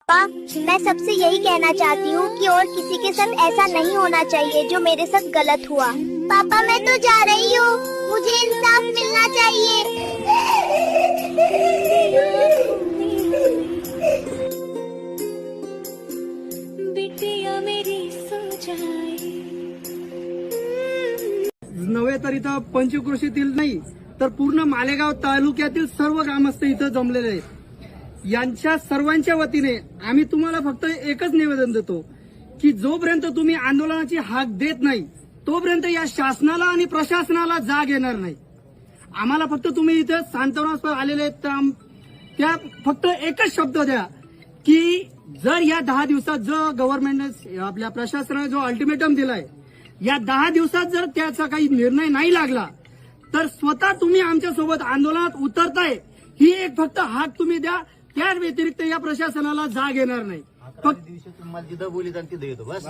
पापा, मैं सबसे यही कहना चाहती हूँ कि और किसी के साथ ऐसा नहीं होना चाहिए जो मेरे साथ गलत हुआ। पापा मैं तो जा रही हूँ, मुझे इंसाफ मिलना चाहिए। बिटिया मेरी सो जाए। नव्हे तर इथं पंचक्रोशीतील नाही तर पूर्ण मालेगाव तालुक्यातील सर्व ग्रामस्थ इथं जमलेले आहेत। यांच्या सर्वांच्या वतीने आम्ही तुम्हाला फक्त एकच निवेदन देतो की जोपर्यंत तुम्ही आंदोलनाची हाक देत नाही तोपर्यंत या शासनाला आणि प्रशासनाला जाग येणार नाही। आम्हाला फक्त तुम्ही इथं सांत्वनास्पद आलेले आहेत त्या फक्त एकच शब्द द्या की जर या 10 दिवसात जो गव्हर्नमेंटने आपल्या प्रशासनाने जो अल्टिमेटम दिलाय या 10 दिवसात जर त्याचा काही निर्णय नाही लागला तर स्वतः तुम्ही आमच्यासोबत आंदोलनात उतरताय ही एक फक्त हाक तुम्ही द्या। त्या व्यतिरिक्त या प्रशासनाला जाग येणार नाही। दिवशी तुम्हाला जिथं बोलीत आणि तिथं येतो बस।